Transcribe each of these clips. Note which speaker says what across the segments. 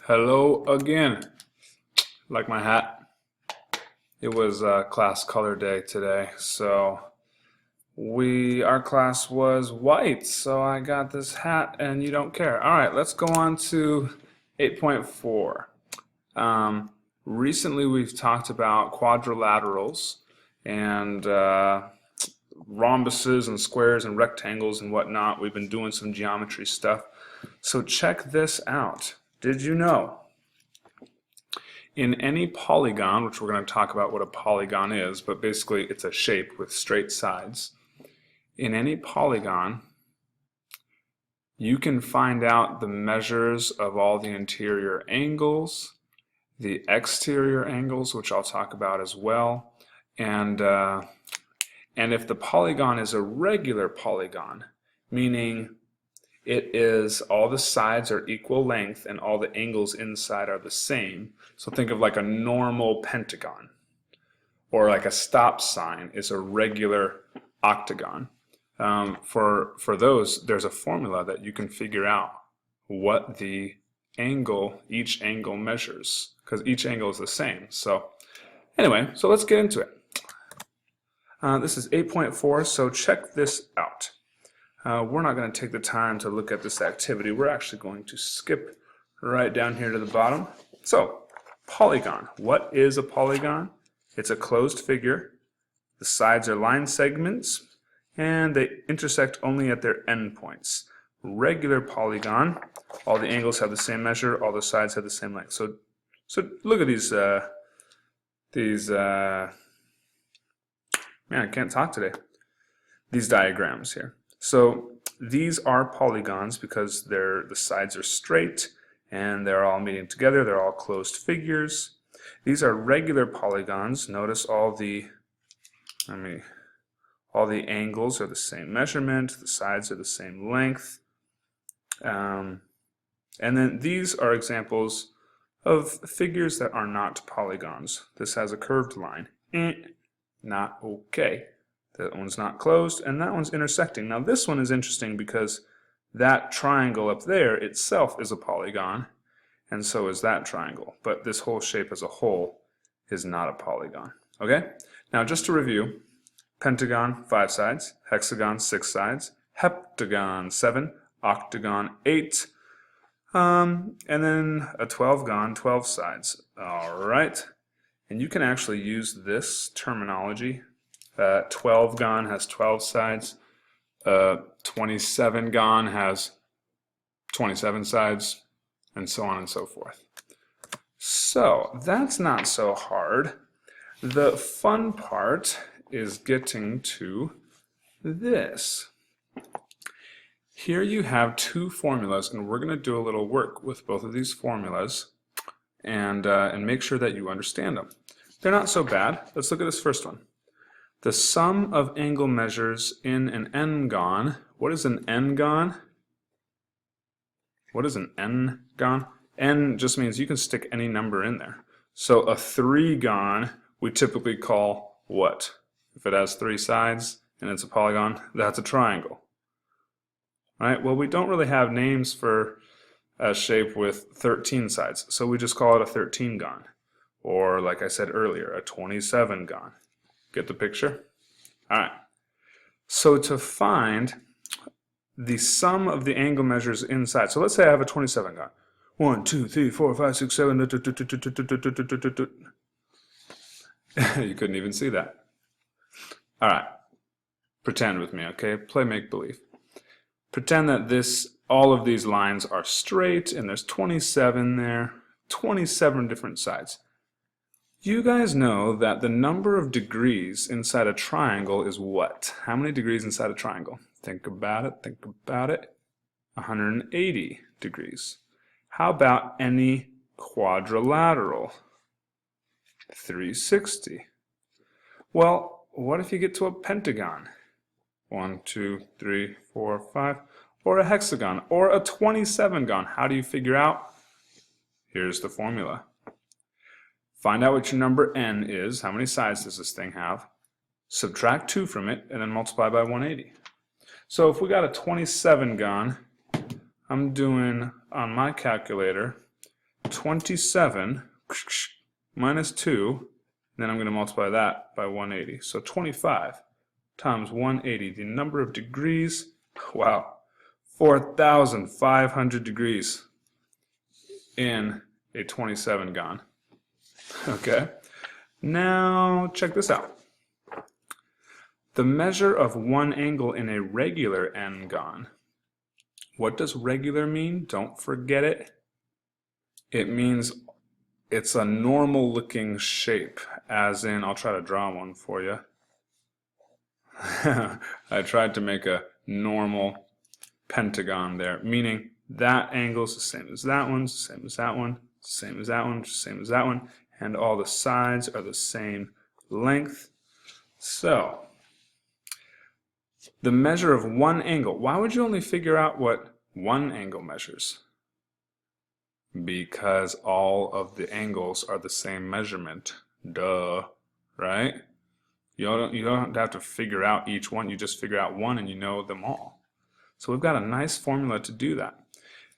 Speaker 1: Hello again. Like my hat. It was class color day today, so our class was white, so I got this hat and you don't care. All right, let's go on to 8.4. Recently we've talked about quadrilaterals and rhombuses and squares and rectangles and whatnot. We've been doing some geometry stuff. So check this out. Did you know? In any polygon, which we're going to talk about what a polygon is, but basically it's a shape with straight sides. In any polygon, you can find out the measures of all the interior angles, the exterior angles, which I'll talk about as well, and if the polygon is a regular polygon, meaning it is all the sides are equal length and all the angles inside are the same. So think of like a normal pentagon, or like a stop sign is a regular octagon. For those, there's a formula that you can figure out what the angle, each angle measures, because each angle is the same. So anyway, so let's get into it. This is 8.4, so check this out. We're not going to take the time to look at this activity. We're actually going to skip right down here to the bottom. So, polygon. What is a polygon? It's a closed figure. The sides are line segments, and they intersect only at their endpoints. Regular polygon, all the angles have the same measure, all the sides have the same length. So look at these man, I can't talk today. These diagrams here. So these are polygons because the sides are straight and they're all meeting together. They're all closed figures. These are regular polygons. Notice all the angles are the same measurement. The sides are the same length. And then these are examples of figures that are not polygons. This has a curved line. Not okay. That one's not closed, and that one's intersecting. Now this one is interesting because that triangle up there itself is a polygon, and so is that triangle. But this whole shape as a whole is not a polygon. Okay? Now just to review, pentagon, 5 sides, hexagon, 6 sides, heptagon, 7, octagon, 8, and then a 12gon, 12 sides. All right? And you can actually use this terminology. 12gon has 12 sides. 27gon has 27 sides, and so on and so forth. So that's not so hard. The fun part is getting to this. Here you have 2 formulas, and we're going to do a little work with both of these formulas and make sure that you understand them. They're not so bad. Let's look at this first one. The sum of angle measures in an n-gon. What is an n-gon? What is an n-gon? N just means you can stick any number in there. So a 3-gon we typically call what? If it has 3 sides and it's a polygon, that's a triangle. Right? Well, we don't really have names for a shape with 13 sides, so we just call it a 13-gon. Or, like I said earlier, a 27-gon. Get the picture? All right. So to find the sum of the angle measures inside, so let's say I have a 27-gon. 1, 2, 3, 4, 5, 6, 7. You couldn't even see that. All right. Pretend with me, okay? Play make-believe. Pretend that all of these lines are straight, and there's 27 there, 27 different sides. You guys know that the number of degrees inside a triangle is what? How many degrees inside a triangle? Think about it, think about it. 180 degrees. How about any quadrilateral? 360. Well, what if you get to a pentagon? 1, 2, 3, 4, 5. Or a hexagon, or a 27-gon. How do you figure out? Here's the formula. Find out what your number n is. How many sides does this thing have? Subtract 2 from it, and then multiply by 180. So if we got a 27-gon, I'm doing, on my calculator, 27 minus 2, then I'm going to multiply that by 180. So 25 times 180, the number of degrees, wow, 4,500 degrees in a 27 gon. Okay, now check this out. The measure of one angle in a regular n-gon. What does regular mean? Don't forget it. It means it's a normal looking shape, as in, I'll try to draw one for you. I tried to make a normal pentagon there, meaning that angle is the same as that one, same as that one, same as that one, same as that one, and all the sides are the same length. So, the measure of one angle. Why would you only figure out what one angle measures? Because all of the angles are the same measurement. Duh, right? You don't have to figure out each one. You just figure out one and you know them all. So we've got a nice formula to do that.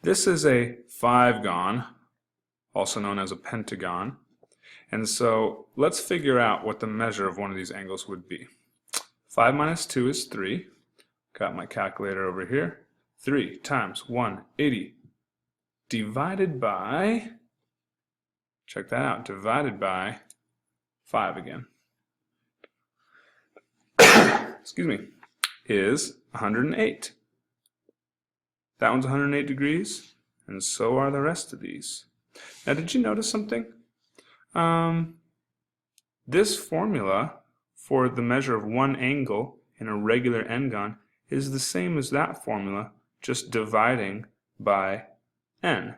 Speaker 1: This is a 5-gon, also known as a pentagon. And so let's figure out what the measure of one of these angles would be. 5 minus 2 is 3. Got my calculator over here. 3 times 180 divided by, check that out, divided by 5 again. Excuse me, is 108. That one's 108 degrees, and so are the rest of these. Now, did you notice something? This formula for the measure of one angle in a regular n-gon is the same as that formula, just dividing by n.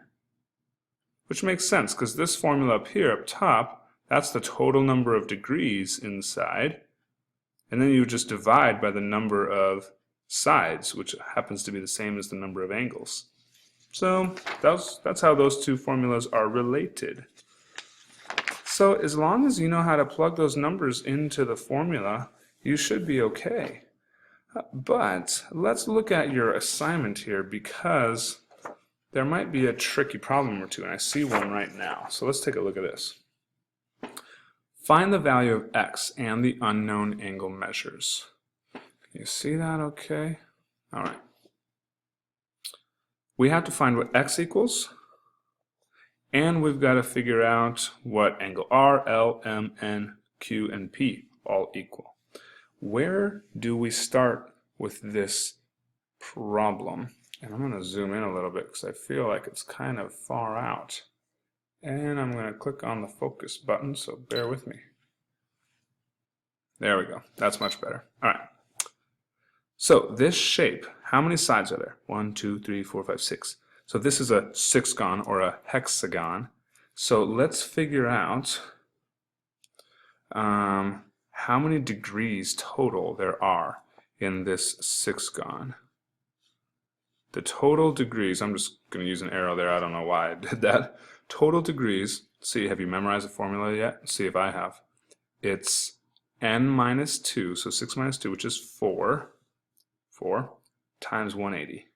Speaker 1: Which makes sense, because this formula up here, up top, that's the total number of degrees inside, and then you just divide by the number of sides, which happens to be the same as the number of angles. So that's how those two formulas are related. So as long as you know how to plug those numbers into the formula, you should be okay. But let's look at your assignment here, because there might be a tricky problem or two, and I see one right now. So let's take a look at this. Find the value of x and the unknown angle measures. Can you see that okay? All right. We have to find what x equals, and we've got to figure out what angle R, L, M, N, Q, and P all equal. Where do we start with this problem? And I'm going to zoom in a little bit because I feel like it's kind of far out. And I'm going to click on the focus button, so bear with me. There we go. That's much better. All right. So this shape, how many sides are there? 1, 2, 3, 4, 5, 6. So this is a 6-gon or a hexagon. So let's figure out how many degrees total there are in this 6-gon. The total degrees, I'm just going to use an arrow there, I don't know why I did that. Total degrees, see, have you memorized the formula yet? Let's see if I have. It's n minus 2, so 6 minus 2, which is 4, times 180.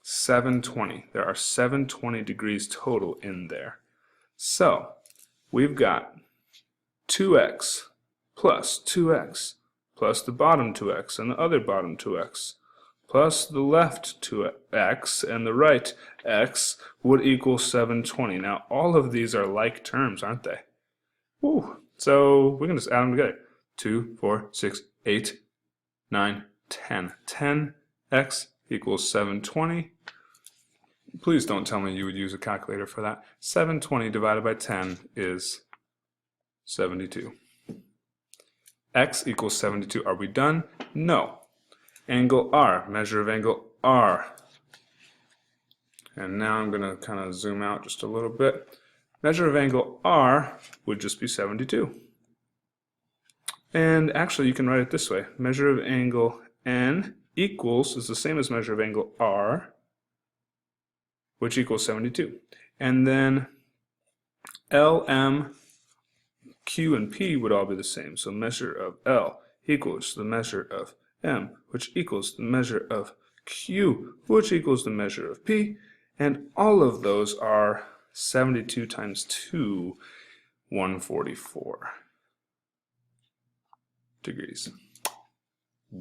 Speaker 1: 720. There are 720 degrees total in there. So, we've got 2x plus 2x plus the bottom 2x and the other bottom 2x plus the left 2x and the right x would equal 720. Now, all of these are like terms, aren't they? Woo. So, we can just add them together. 2, 4, 6, 8, 9, 10. 10x equals 720. Please don't tell me you would use a calculator for that. 720 divided by 10 is 72. X equals 72. Are we done? No. Angle R, measure of angle R. And now I'm going to kind of zoom out just a little bit. Measure of angle R would just be 72. And actually you can write it this way. Measure of angle N equals, is the same as measure of angle R, which equals 72. And then L, M, Q, and P would all be the same. So measure of L equals the measure of M, which equals the measure of Q, which equals the measure of P. And all of those are 72 times 2, 144 degrees.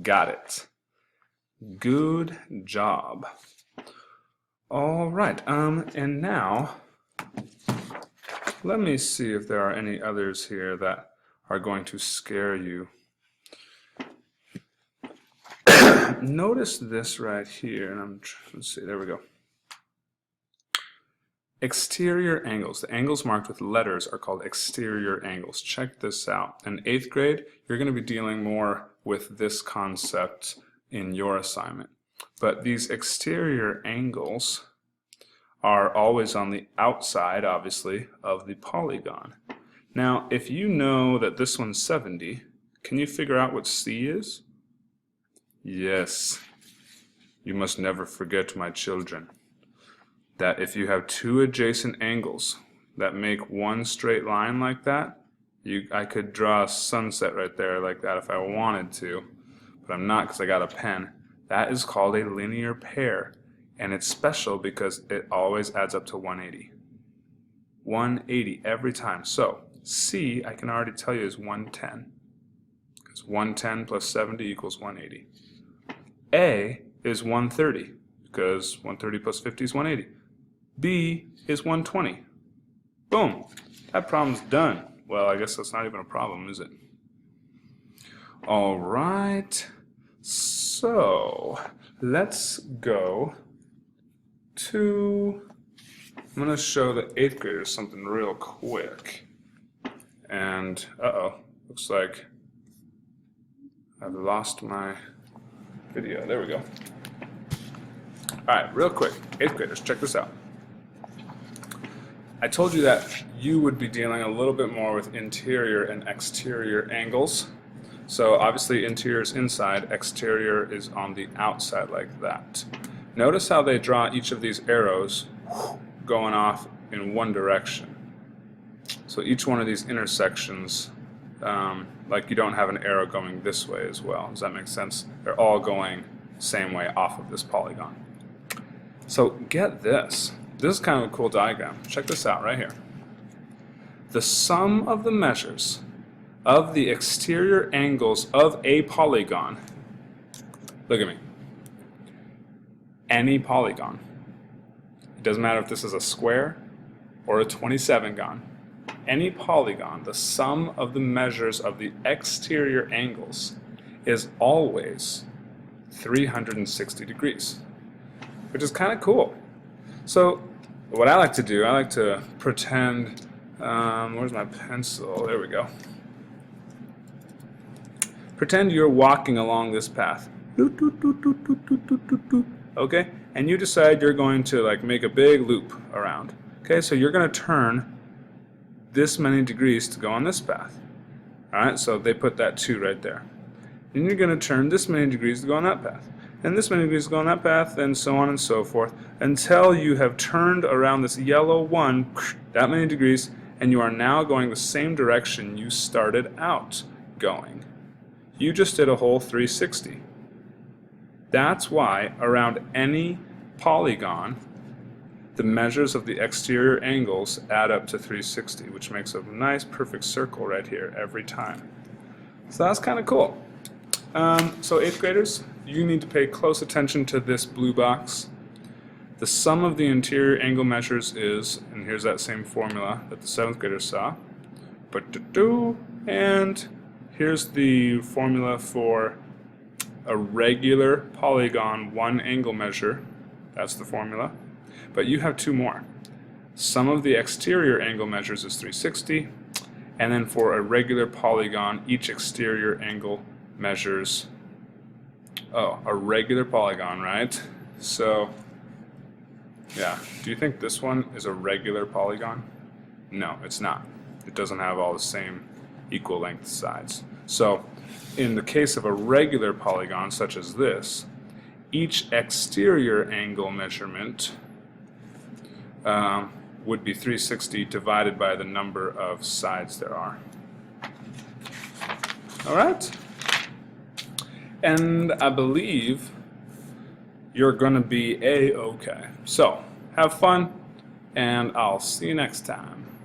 Speaker 1: Got it. Good job. All right, and now let me see if there are any others here that are going to scare you. Notice this right here, and let's see, there we go. Exterior angles. The angles marked with letters are called exterior angles. Check this out. In 8th grade, you're going to be dealing more with this concept in your assignment. But these exterior angles are always on the outside, obviously, of the polygon. Now, if you know that this one's 70, can you figure out what C is? Yes. You must never forget, my children, that if you have two adjacent angles that make one straight line like that, I could draw a sunset right there like that if I wanted to, but I'm not because I got a pen. That is called a linear pair, and it's special because it always adds up to 180. 180 every time. So C, I can already tell you, is 110, because 110 plus 70 equals 180. A is 130, because 130 plus 50 is 180. B is 120. Boom. That problem's done. Well, I guess that's not even a problem, is it? All right. So let's go to, I'm going to show the 8th graders something real quick. And, looks like I've lost my video. There we go. All right, real quick, 8th graders, check this out. I told you that you would be dealing a little bit more with interior and exterior angles. So obviously interior is inside, exterior is on the outside like that. Notice how they draw each of these arrows going off in one direction. So each one of these intersections, like you don't have an arrow going this way as well. Does that make sense? They're all going the same way off of this polygon. So get this. This is kind of a cool diagram. Check this out right here. The sum of the measures of the exterior angles of a polygon, look at me, any polygon. It doesn't matter if this is a square or a 27-gon. Any polygon, the sum of the measures of the exterior angles is always 360 degrees, which is kind of cool. So what I like to do, I like to pretend, where's my pencil? There we go. Pretend you're walking along this path. Okay? And you decide you're going to like make a big loop around. Okay, so you're going to turn this many degrees to go on this path. Alright, so they put that 2 right there. Then you're going to turn this many degrees to go on that path. And this many degrees to go on that path, and so on and so forth, until you have turned around this yellow one that many degrees, and you are now going the same direction you started out going. You just did a whole 360. That's why around any polygon, the measures of the exterior angles add up to 360, which makes a nice perfect circle right here every time. So that's kind of cool. So 8th graders, you need to pay close attention to this blue box. The sum of the interior angle measures is, and here's that same formula that the 7th graders saw, and here's the formula for a regular polygon one angle measure. That's the formula. But you have 2 more. Sum of the exterior angle measures is 360, and then for a regular polygon, each exterior angle measures, a regular polygon, right? So, yeah, do you think this one is a regular polygon? No, it's not. It doesn't have all the same equal length sides. So, in the case of a regular polygon, such as this, each exterior angle measurement would be 360 divided by the number of sides there are. All right? And I believe you're going to be A-okay. So, Have fun, and I'll see you next time.